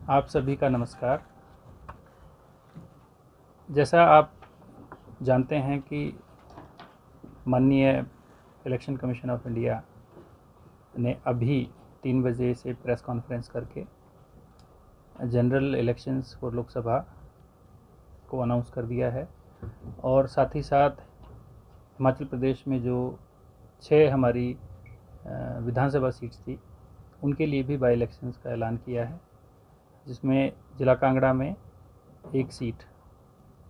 आप सभी का नमस्कार। जैसा आप जानते हैं कि माननीय इलेक्शन कमीशन ऑफ इंडिया ने अभी 3 बजे से प्रेस कॉन्फ्रेंस करके जनरल इलेक्शंस फॉर लोकसभा को अनाउंस कर दिया है और साथ ही साथ हिमाचल प्रदेश में जो 6 हमारी विधानसभा सीट्स थी उनके लिए भी बाई इलेक्शंस का ऐलान किया है, जिसमें जिला कांगड़ा में एक सीट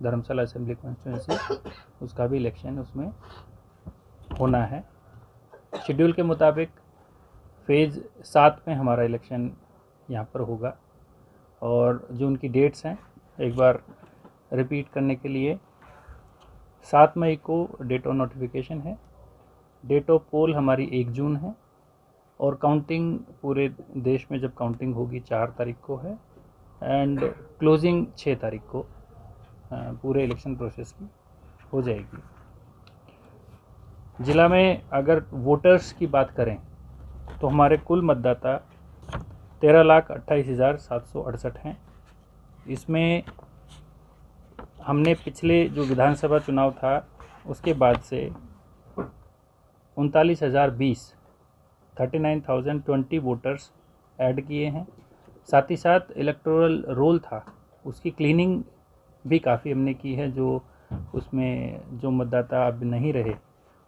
धर्मशाला असेंबली कॉन्स्टिट्यूंसी उसका भी इलेक्शन उसमें होना है। शेड्यूल के मुताबिक फेज़ 7 में हमारा इलेक्शन यहाँ पर होगा और जो उनकी डेट्स हैं एक बार रिपीट करने के लिए 7 मई को डेट ऑफ नोटिफिकेशन है, डेट ऑफ पोल हमारी 1 जून है और काउंटिंग पूरे देश में जब काउंटिंग होगी 4 तारीख को है एंड क्लोजिंग 6 तारीख को पूरे इलेक्शन प्रोसेस की हो जाएगी। ज़िला में अगर वोटर्स की बात करें तो हमारे कुल मतदाता 13,28,768 हैं। इसमें हमने पिछले जो विधानसभा चुनाव था उसके बाद से 39,020 वोटर्स ऐड किए हैं। साथ ही साथ इलेक्टोरल रोल था उसकी क्लीनिंग भी काफ़ी हमने की है, जो उसमें जो मतदाता अब नहीं रहे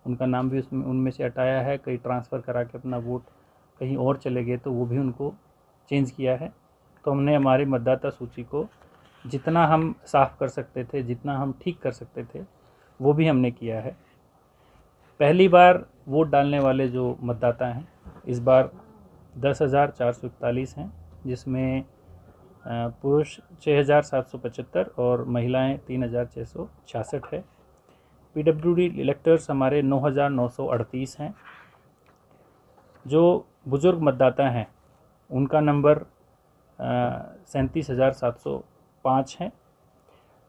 उनका नाम भी उसमें उनमें से हटाया है। कई ट्रांसफ़र करा के अपना वोट कहीं और चले गए तो वो भी उनको चेंज किया है। तो हमने हमारी मतदाता सूची को जितना हम साफ़ कर सकते थे, जितना हम ठीक कर सकते थे, वो भी हमने किया है। पहली बार वोट डालने वाले जो मतदाता हैं इस बार 10,441 हैं, जिसमें पुरुष 6,775 और महिलाएं 3,666 है। PWD इलेक्टर्स हमारे 9,938 हैं। जो बुज़ुर्ग मतदाता हैं उनका नंबर 37,705 है।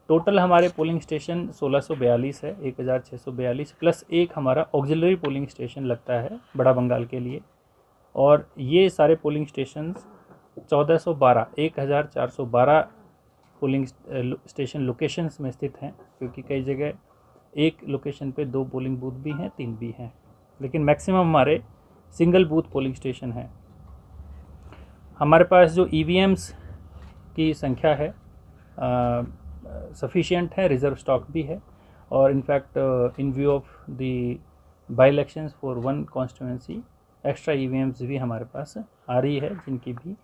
टोटल हमारे पोलिंग स्टेशन 1642 है, 1,642 प्लस एक हमारा ऑक्सिलरी पोलिंग स्टेशन लगता है बड़ा बंगाल के लिए, और ये सारे polling stations 1,412 polling station locations में स्थित हैं, क्योंकि कई जगह एक लोकेशन पे 2 पोलिंग बूथ भी हैं, 3 भी हैं, लेकिन मैक्सिमम हमारे सिंगल बूथ पोलिंग स्टेशन हैं। हमारे पास जो EVMs की संख्या है सफिशिएंट है, रिज़र्व स्टॉक भी है, और in fact in view of the by elections for 1 constituency extra EVMs भी हमारे पास आ रही है, जिनकी भी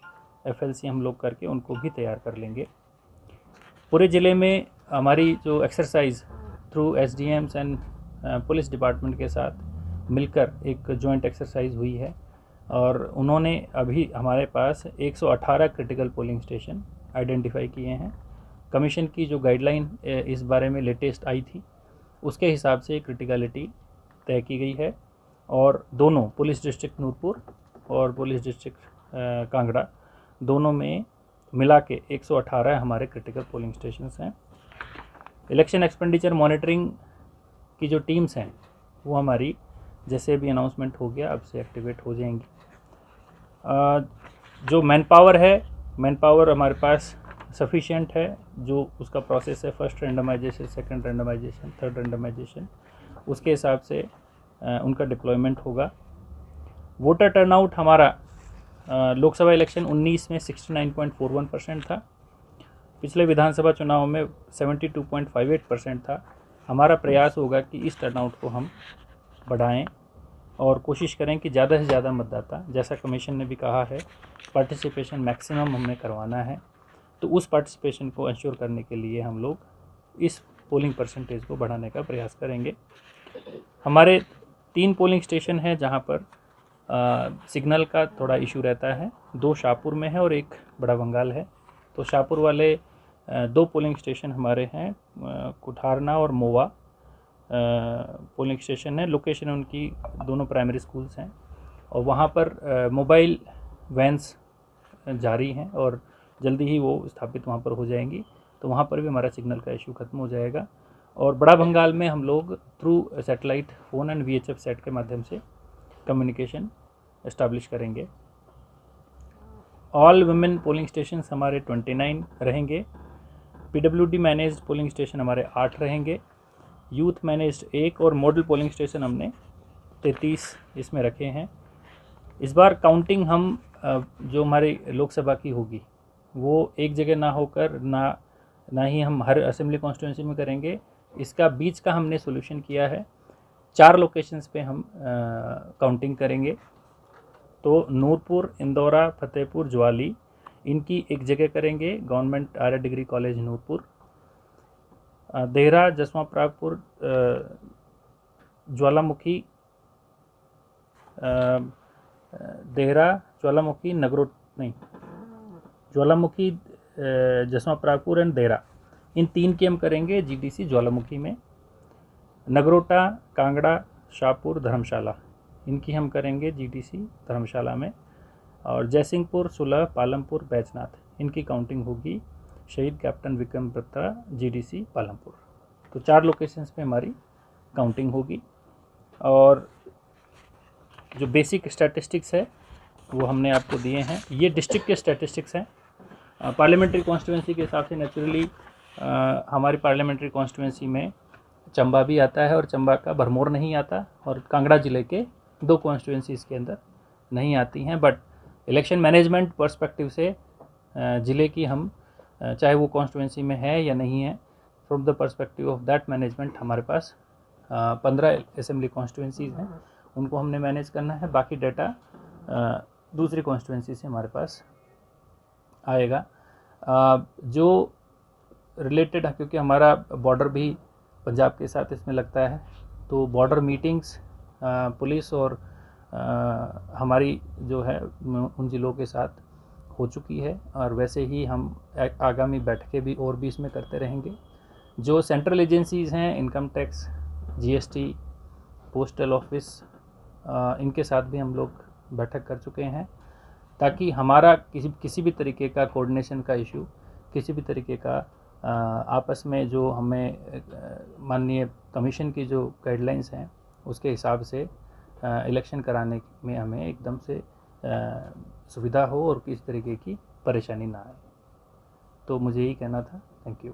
FLC हम लोग करके उनको भी तैयार कर लेंगे। पूरे ज़िले में हमारी जो exercise through SDMs and police department के साथ मिलकर एक जॉइंट एक्सरसाइज हुई है और उन्होंने अभी हमारे पास 118 क्रिटिकल पोलिंग स्टेशन आइडेंटिफाई किए हैं। कमीशन की जो गाइडलाइन इस बारे में लेटेस्ट आई थी उसके हिसाब से क्रिटिकलिटी तय की गई है और दोनों पुलिस डिस्ट्रिक्ट नूरपुर और पुलिस डिस्ट्रिक्ट कांगड़ा दोनों में मिला के 118 हमारे क्रिटिकल पोलिंग स्टेशंस हैं। इलेक्शन एक्सपेंडिचर मॉनिटरिंग की जो टीम्स हैं वो हमारी जैसे भी अनाउंसमेंट हो गया अब से एक्टिवेट हो जाएंगी। जो मैन पावर है, मैन पावर हमारे पास सफिशिएंट है। जो उसका प्रोसेस है first randomisation, second randomisation, third randomisation, उसके हिसाब से उनका डिप्लॉयमेंट होगा। वोटर टर्नआउट हमारा लोकसभा इलेक्शन 19 में 69.41% था, पिछले विधानसभा चुनाव में 72.58% था। हमारा प्रयास होगा कि इस टर्नआउट को हम बढ़ाएं और कोशिश करें कि ज़्यादा से ज़्यादा मतदाता, जैसा कमीशन ने भी कहा है पार्टिसिपेशन मैक्सिमम हमें करवाना है, तो उस पार्टिसिपेशन को इंश्योर करने के लिए हम लोग इस पोलिंग परसेंटेज को बढ़ाने का प्रयास करेंगे। हमारे 3 पोलिंग स्टेशन हैं जहां पर सिग्नल का थोड़ा इशू रहता है, 2 शाहपुर में है और 1 बड़ा बंगाल है। तो शाहपुर वाले 2 पोलिंग स्टेशन हमारे हैं, कुठारना और मोवा पोलिंग स्टेशन है। लोकेशन उनकी दोनों प्राइमरी स्कूल्स हैं और वहाँ पर मोबाइल वैन्स जारी हैं और जल्दी ही वो स्थापित वहाँ पर हो जाएंगी, तो वहाँ पर भी हमारा सिग्नल का इशू ख़त्म हो जाएगा। और बड़ा बंगाल में हम लोग through satellite phone and VHF set के माध्यम से कम्युनिकेशन इस्टेब्लिश करेंगे। ऑल वुमेन पोलिंग स्टेशन हमारे 29 रहेंगे। PWD मैनेज्ड पोलिंग स्टेशन हमारे 8 रहेंगे। यूथ मैनेज्ड 1 और मॉडल पोलिंग स्टेशन हमने 33 इसमें रखे हैं। इस बार काउंटिंग हम जो हमारी लोकसभा की होगी वो एक जगह ना होकर ना ही हम हर असेंबली कॉन्स्टिट्यूंसी में करेंगे। इसका बीच का हमने सोल्यूशन किया है। 4 लोकेशंस पे हम काउंटिंग करेंगे। तो नूरपुर, इंदौरा, फतेहपुर, ज्वाली, इनकी एक जगह करेंगे। Government Arya degree college Nurpur. Dehra, Jaswan Paragpur, Jwalamukhi, Dehra, Jwalamukhi, Jwalamukhi, Jaswan Paragpur and Dehra, इन 3 की हम करेंगे GDC ज्वालामुखी में। नगरोटा, कांगड़ा, शाहपुर, धर्मशाला, इनकी हम करेंगे GDC धर्मशाला में। और जयसिंहपुर, सुलह, पालमपुर, बैजनाथ, इनकी काउंटिंग होगी शहीद कैप्टन विक्रम बत्रा GDC पालमपुर। तो 4 लोकेशंस पे हमारी काउंटिंग होगी। और जो बेसिक स्टैटिस्टिक्स है वो हमने आपको दिए हैं। ये डिस्ट्रिक्ट के स्टैटिस्टिक्स हैं। पार्लियामेंट्री कॉन्स्टिट्यूंसी के हिसाब से नेचुरली हमारी पार्लियामेंट्री कॉन्स्टिट्यूंसी में चंबा भी आता है और चंबा का भरमौर नहीं आता, और कांगड़ा ज़िले के 2 कॉन्स्टिट्यूंसीज़ के अंदर नहीं आती हैं। बट इलेक्शन मैनेजमेंट पर्सपेक्टिव से ज़िले की हम चाहे वो कॉन्स्टिट्यूंसी में है या नहीं है, from the perspective of that management हमारे पास 15 असेंबली कॉन्स्टिट्यूंसीज़ हैं, उनको हमने मैनेज करना है। बाकी डाटा दूसरी कॉन्स्टिट्यूंसी से हमारे पास आएगा। जो रिलेटेड है, क्योंकि हमारा बॉर्डर भी पंजाब के साथ इसमें लगता है, तो बॉर्डर मीटिंग्स पुलिस और हमारी जो है उन ज़िलों के साथ हो चुकी है, और वैसे ही हम आगामी बैठकें भी और भी इसमें करते रहेंगे। जो सेंट्रल एजेंसीज़ हैं, income tax, GST, postal office, इनके साथ भी हम लोग बैठक कर चुके हैं, ताकि हमारा किसी भी तरीके का कोऑर्डिनेशन का इशू, किसी भी तरीके का आपस में जो हमें माननीय कमीशन की जो गाइडलाइंस हैं उसके हिसाब से इलेक्शन कराने में हमें एकदम से सुविधा हो और किसी तरीके की परेशानी ना आए। तो मुझे यही कहना था। Thank you.